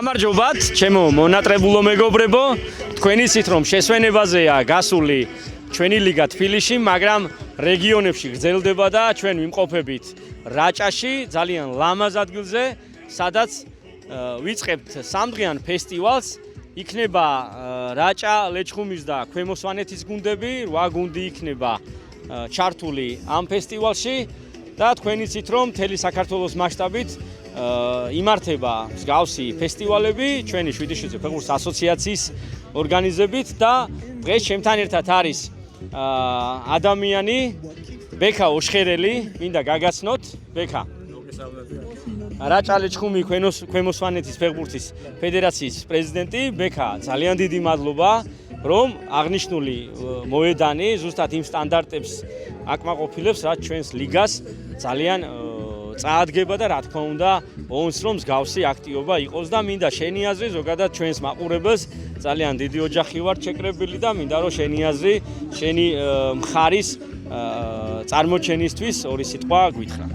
გამარჯობათ, ჩემო მონატრებულო მეგობრებო, თქვენი ცით რომ შესვენებაზეა გასული ჩვენი ლიგა თბილისში, მაგრამ რეგიონებში გრძელდება და ჩვენ ვიმყოფებით რაჭაში, ძალიან ლამაზ ადგილზე, სადაც ვიწყებთ სამდღიან ფესტივალს. იქნება რაჭა, ლეჩხუმის და ქვემო სვანეთის გუნდები, 8 გუნდი იქნება ჩართული ამ ფესტივალში და თქვენი ცით რომ მთელი საქართველოს მასშტაბით იმართება მსგავსი ფესტივალები ჩვენი 7-7 ფეხბურთის ასოციაციის ორგანიზებით და დღეს ჩემთან ერთად არის ადამიანი ბექა ოშხერელი, მინდა გაგაცნოთ ბექა. რაჭა ლეჩხუმი ქვემო სვანეთის ფეხბურთის ფედერაციის პრეზიდენტი ბექა, ძალიან დიდი მადლობა რომ აღნიშნული მოედანი ზუსტად იმ სტანდარტებს აკმაყოფილებს, რაც ჩვენს ლიგას ძალიან წაადგება და რა თქმა უნდა ოუნს რომ მსგავსი აქტივობა იყოს და მინდა შენი აზრი ზოგადად ჩვენს მაყურებელს ძალიან დიდი ოჯახი ვარ ჩეკრებილი და მინდა რომ შენი აზრი შენი მხარის წარმოჩენისთვის ორი სიტყვა გითხრა.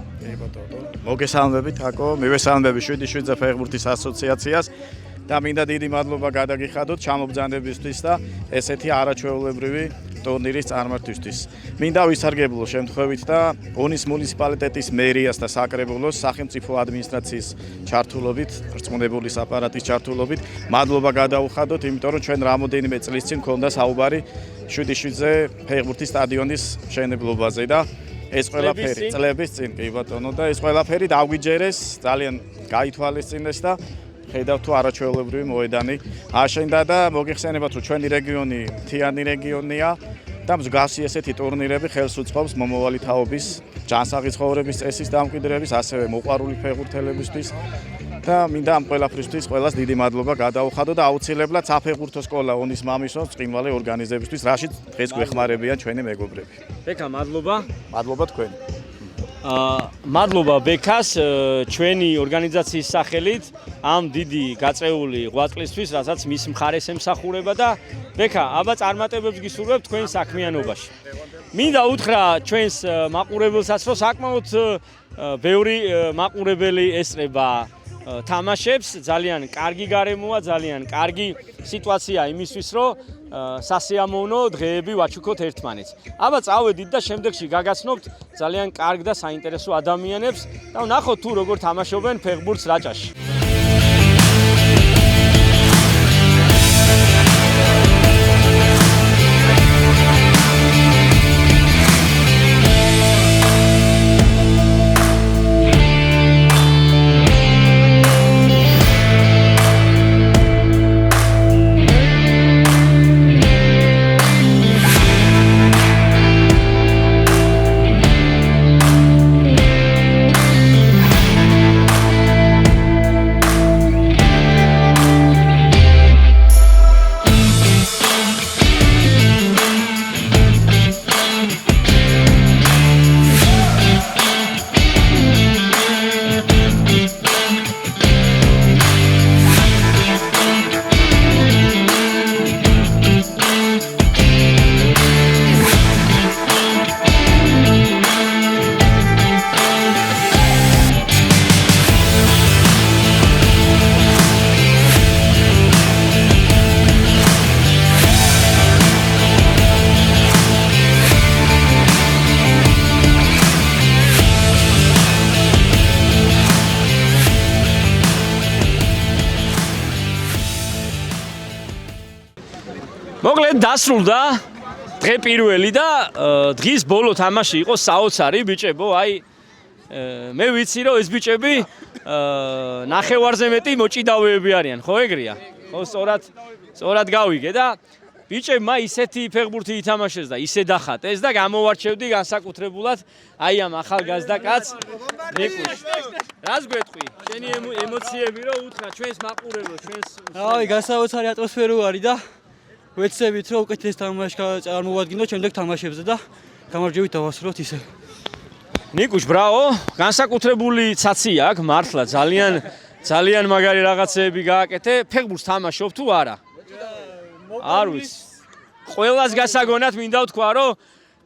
მოგესალმებით აკო, მივესალმები 7-7 ფეხბურთის ასოციაციას და მინდა დიდი მადლობა გადაგიხადოთ ჩამობრძანებისთვის და ესეთი არაჩვეულებრივი ტურნირის წარმართვისთვის. მინდა ვისარგებლო შემთხვევით და ონის მუნიციპალიტეტის მერიას და საკრებულოს სახელმწიფო ადმინისტრაციის ჩართულობით, რწმუნებულის აპარატის ჩართულობით მადლობა გადაუხადოთ, იმიტომ რომ ჩვენ რამოდენიმე წლის წინ მქონდა საუბარი 7-7 ფეხბურთის სტადიონის მშენებლობაზე და ეს ყველაფერი წლების წინ კი ბატონო და ეს ყველაფერი დაგვიჯერეს, ძალიან გაითვალისწინეს და ხედავთ თუ არაჩვეულებრივი მოედანი აშენდა და მოგიხსენებათ რომ ჩვენი რეგიონი მთიანი რეგიონია და მსგავსი ესეთი ტურნირები ხელს უწყობს მომავალი თაობის ჯანსაღი ცხოვრების წესის დამკვიდრების, ასევე მოყვარული ფეხბურთელებისთვის და მინდა ამ ყველაფრისთვის ყველას დიდი მადლობა გადაუხადო და აუცილებლად საფეხბურთო სკოლა ონის მამისონს ბრწყინვალე ორგანიზებისთვის, რაშიც დღეს გვეხმარებიან ჩვენი მეგობრები. ბექა, მადლობა. მადლობა თქვენ. მადლობა ბექას ჩვენი ორგანიზაციის სახელით ამ დიდი გაწეული ღვაწლისთვის, რასაც მის მხარეს ემსახურება და ბექა, აბა წარმატებებს გისურვებთ თქვენ საქმიანობაში. მინდა უთხრა ჩვენს მაყურებელსაც, რომ საკმაოდ ბევრი მაყურებელი ესწრება თამაშებს, ძალიან კარგი გარემოა, ძალიან კარგი სიტუაცია იმისთვის, რომ სასიამოვნო დღეები ვაჩუქოთ ერთმანეთს. აბა წავედით და შემდეგში გაგაცნობთ ძალიან კარგ და საინტერესო ადამიანებს და ვნახოთ თუ როგორ თამაშობენ ფეხბურთს რაჭაში. მოკლედ დასრულდა დღე პირველი და დღის ბოლო თამაში იყო საოცარი ბიჭებო, აი მე ვიცი რომ ეს ბიჭები ნახევარზე მეტი მოჭიდავეები არიან, ხო ეგრეა? ხო სწორად გავიგე და ბიჭებმა ისეთი ფეხბურთი ითამაშეს და ისე დახატეს და გამოვარჩევდი განსაკუთრებულად აი ამ ახალგაზრდა კაცს ნიკუშ. რას გვეტყვი? შენი ემოციები რომ უთხრა ჩვენს მაყურებელს, ჩვენს აი გასაოცარი ატმოსფეროა და ვეცდებით რომ უკეთეს თამაში წარმოვადგინოთ შემდეგ თამაშებზე და გამარჯვებით დავასრულოთ ისე. ნიკუშ, ბრავო, განსაკუთრებული ცაცი აქვს, მართლა ძალიან მაგარი რაღაცეები გააკეთე. ფეხბურთს თამაშობ თუ არა? არ ვიცი. ყველას გასაგონად მინდა ვთქვა, რომ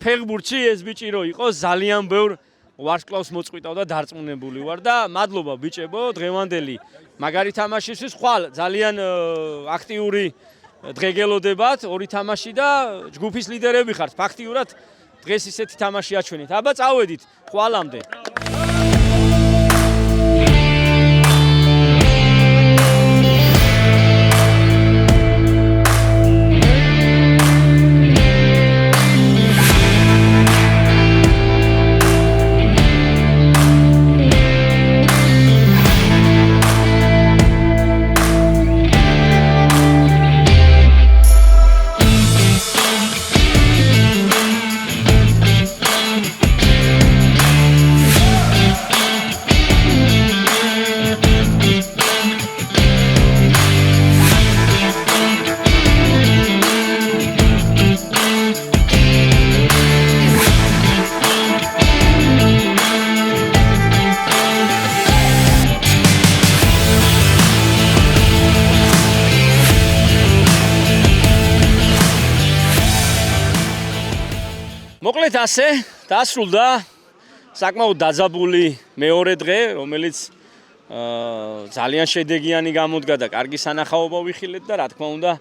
ფეხბურთში ეს ბიჭი რო იყოს ძალიან ბევრ ვარსკვლავს მოწყვიტავ და დარწმუნებული ვარ და მადლობა ბიჭებო დღევანდელი მაგარი თამაშისთვის. ხვალ ძალიან აქტიური დღე გელოდებათ, ორი თამაში და ჯგუფის ლიდერები ხართ. ფაქტიურად დღეს ისეთი თამაში აჩვენეთ. აბა წავედით ხვალამდე. მოკლედ ასე დასრულდა საკმაოდ დაძაბული მეორე დღე, რომელიც ძალიან შედეგიანი გამოდგა და კარგი სანახაობა ვიხილეთ და რა თქმა უნდა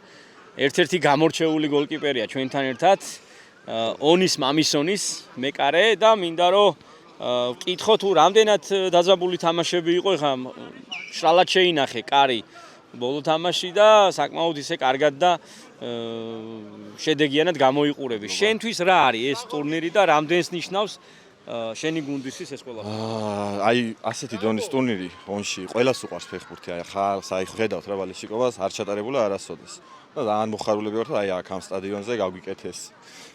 ერთ-ერთი გამორჩეული გოლკიპერია ჩვენთან ერთად ონის მამისონის მეკარე და მინდა რომ ვკითხო თუ რამდენად დაძაბული თამაშები იყო, ეხლა შრალად შეინახე კარი ბოლო თამაში და საკმაოდ ისე კარგად და შედეგიანად გამოიყურები. შენთვის რა არის ეს ტურნირი და რამდენს ნიშნავს შენი გუნდისთვის ეს ყველაფერი? აი ასეთი დონის ტურნირი ონში ყველას უყვარს ფეხბურთი, აი ხალხს აი ხედავთ რა ვალიშიკობას არ ჩატარებულა არასოდეს. და ძალიან მოხარულები ვართ აი აქ ამ სტადიონზე გავგიკეთეს.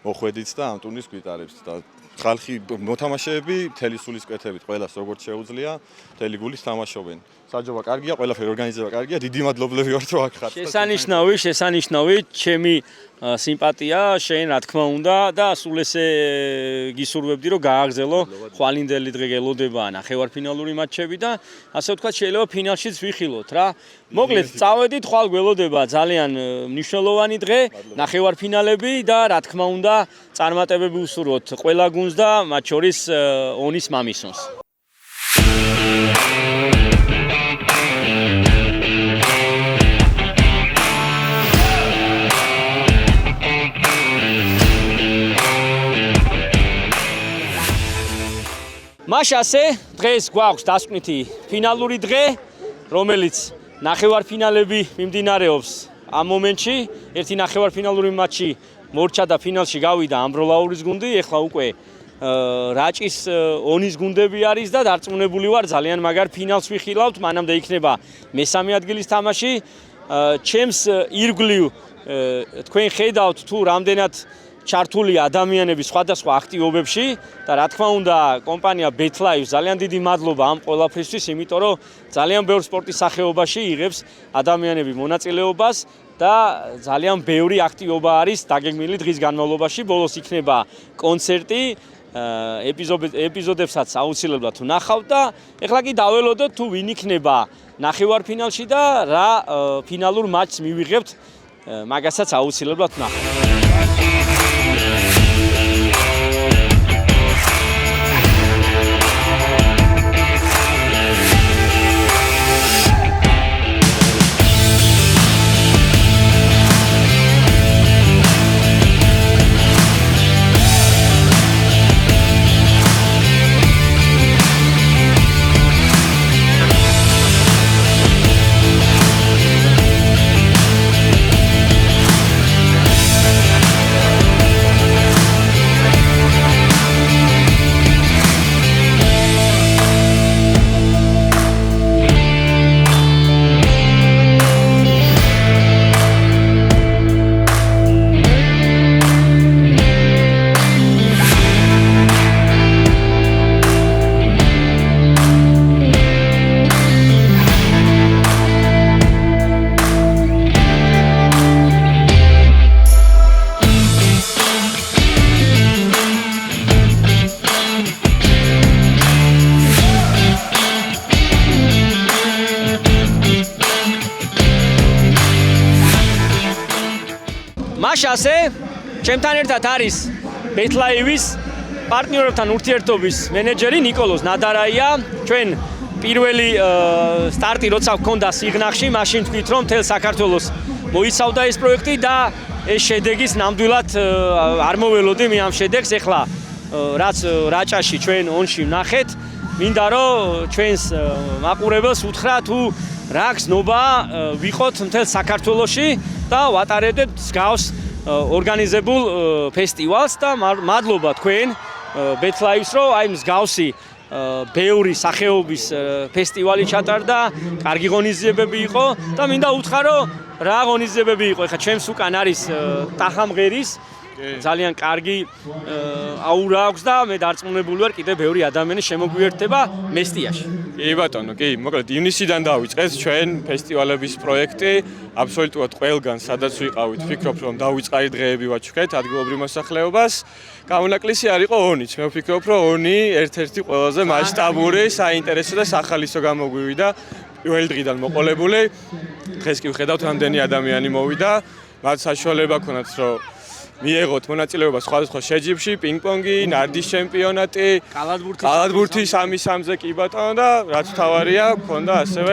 მოხვედით და ამ ტურნირს გვიტარებთ და ხალხი მოთამაშეები მთელი სულის კვეთებით ყველას როგორც შეუძლია მთელი გულის თამაშობენ. საჯობა კარგია, ყველაფერი ორგანიზება კარგია, დიდი მადლობლები ვართ რომ აქ ხართ. შესანიშნავი, ჩემი სიმპათია შენ რა თქმა უნდა და სულ ესე გისურვებდი რომ გააგრძელო ხვალინდელი დღე გელოდება ნახევარფინალური მატჩები და ასე ვთქვათ შეიძლება ფინალშიც ვიხილოთ რა. მოკლედ წავედით ხვალ გველოდება ძალიან მნიშვნელოვანი დღე, ნახევარფინალები და რა თქმა უნდა წარმატებები უსურვოთ ყველა გუნდს და მათ შორის ონის მამისონს. მაშასე დღეს გვაქვს დასკვნითი ფინალური დღე, რომელიც ნახევარფინალები მიმდინარეობს ამ მომენტში. ერთი ნახევარფინალური მატჩი მორჩა და ფინალში გავიდა ამბროლაურის გუნდი, ეხლა უკვე რაჭის ონის გუნდები არის და დარწმუნებული ვარ ძალიან მაგარ ფინალს ვიხილავთ, მანამდე იქნება მესამე ადგილის თამაში. ჩემს ირგვლივ თქვენ ხედავთ თუ რამდენად ჩართული ადამიანები სხვადასხვა აქტივობებში და რა თქმა უნდა კომპანია BetLife ძალიან დიდი მადლობა ამ ყველაფრისთვის, იმიტომ რომ ძალიან ბევრ სპორტის სახეობაში იღებს ადამიანები მონაწილეობას და ძალიან ბევრი აქტივობა არის დაგეგმილი დღის განმავლობაში. ბოლოს იქნება კონცერტი, ეპიზოდებსაც აუცილებლად ვნახავთ და ეხლა კი დაველოდოთ თუ ვინ იქნება ნახევარფინალში და რა ფინალურ მატჩს მივიღებთ, მაგასაც აუცილებლად ვნახავთ. მაშასე ჩემთან ერთად არის BetLife-ის პარტნიორებთან ურთიერთობის მენეჯერი ნიკოლოზ ნადარაია. ჩვენ პირველი სტარტი როცა გქონდა სიღნაღში, მაშინ თქვით რომ მთელ საქართველოს მოიცავდა ეს პროექტი და ეს შედეგის ნამდვილად არ მოველოდი მე ამ შედეგს. ეხლა რაც რაჭაში ჩვენ ონში ვნახეთ, მინდა რომ ჩვენს მაყურებელს უთხრა თუ რა გზნობა ვიყოთ მთელ საქართველოში და ვატარებდეთ მსგავს ორგანიზებულ ფესტივალს და მადლობა თქვენ BetLive-ს რომ აი მსგავსი ბევრი სახეობის ფესტივალი ჩატარდა, კარგი ღონისძიებები იყო და მინდა უთხრა რომ რა ღონისძიებები იყო. ეხლა ჩემს უკან არის ტახამღერის ძალიან კარგი აურა აქვს და მე დარწმუნებული ვარ კიდევ ბევრი ადამიანი შემოგვიერთდება მესტიაში. კი ბატონო, კი, მოკლედ ივნისიდან დავიწყეთ ჩვენ ფესტივალების პროექტი. აბსოლუტურად ყველგან სადაც ვიყავით, ვფიქრობ რომ დავიწყარი დღეები ვაჩუქეთ ადგილობრივ მოსახლეობას. გამონაკლისი არ იყო ონიც. მე ვფიქრობ რომ ონი ერთ-ერთი ყველაზე მასშტაბური, საინტერესო და სახალისო გამოგვივიდა პირველ დღიდან მოყოლებული. დღეს კი ვხედავთ რამდენი ადამიანი მოვიდა. მათ საშუალება ქონათ რომ მიიღოთ მონაწილეობა სხვადასხვა შეჯიბრში, პინგ-პონგი, ნარდის ჩემპიონატი, კალათბურთის 3-3-ზე კი ბატონო და რაც თავარია, გქონდა ასევე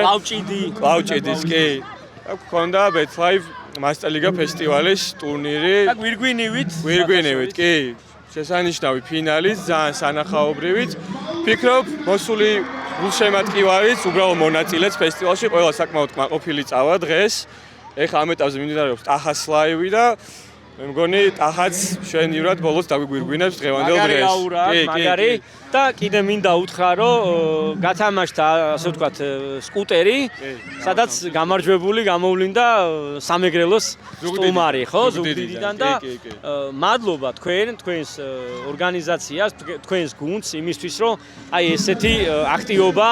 კლავჭიდის კი. გქონდა BetLive Master Liga ფესტივალის ტურნირი და გვირგვინივით, კი. შესანიშნავი ფინალით, ძალიან სანახაობრივით. ფიქრობ, მოსული გულშემატკივარიც უბრალოდ მონაწილეც ფესტივალში ყველა საკმაოდ კმაყოფილი წავა დღეს. ეხლა ამ ეტაპზე მიმდინარეობს ტახას ლაივი და მე მგონი ტახაც შვენივრად ბოლოს დაგვიგვირგვინებს დღევანდელ დღეს. მაგარი და კიდე მინდა უთხრა რომ გათამაშდა ასე ვთქვათ სკუტერი, სადაც გამარჯვებული გამოვლინდა სამეგრელოს სტუმარი, ხო, ზუგდიდიდან და მადლობა თქვენს ორგანიზაციას, თქვენს გუნდს იმისთვის რომ აი ესეთი აქტივობა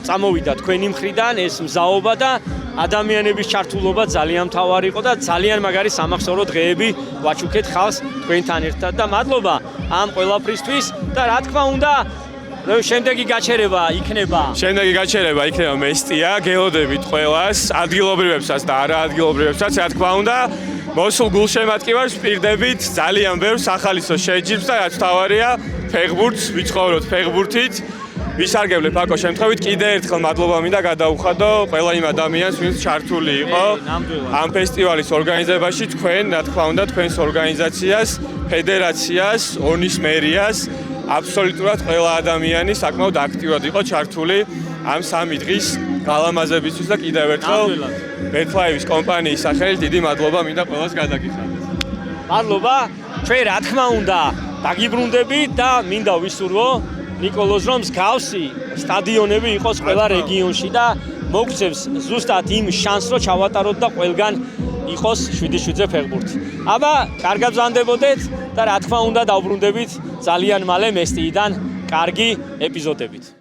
წამოვიდა თქვენი მხრიდან, ეს მზაობა და ადამიანების ჩართულობა ძალიან მთავარი იყო და ძალიან მაგარი სამახსოვრო დღეები ვაჩუქეთ ხალხს თქვენთან ერთად და მადლობა ამ ყველაფრისთვის და რა თქმა უნდა შემდეგი გაჩერება იქნება მესტია, გელოდებით ყველას, ადგილობრივებსაც და არაადგილობრივებსაც, რა თქმა უნდა, მოსულ გულშემატკივარს ვპირდებით ძალიან ბევრ სახალისო შეჯიბრს და რაც თავარია, ფეხბურთს ვიცხოვროთ ფეხბურთით. ვისარგებლებ აკო შემთხვევით კიდე ერთხელ მადლობა მინდა გადაუხადო ყველა იმ ადამიანს, ვინც ჩართული იყო ამ ფესტივალის ორგანიზებაში, თქვენ, რა თქმა უნდა, თქვენს ორგანიზაციას, ფედერაციას, ონის მერიას, აბსოლუტურად ყველა ადამიანი საკმაოდ აქტიურად იყო ჩართული ამ 3 დღის გალამაზებისთვის და კიდევ ერთხელ BetLive-ის კომპანიის სახელით დიდი მადლობა მინდა ყველას გადაგიხადოს. მადლობა, ჩვენ რა თქმა უნდა დაგიბრუნდებით და მინდა ვისურვო ნიკოლოზ რომ მსგავსი სტადიონები იყოს ყველა რეგიონში და მოგცემს ზუსტად იმ შანსს რომ ჩავატაროთ და ყველგან იყოს 7-7-ზე ფეხბურთი. აბა, კარგად ბრძანდებოდეთ და რა თქმა უნდა დავბრუნდებით ძალიან მალე მესტიიდან კარგი ეპიზოდებით.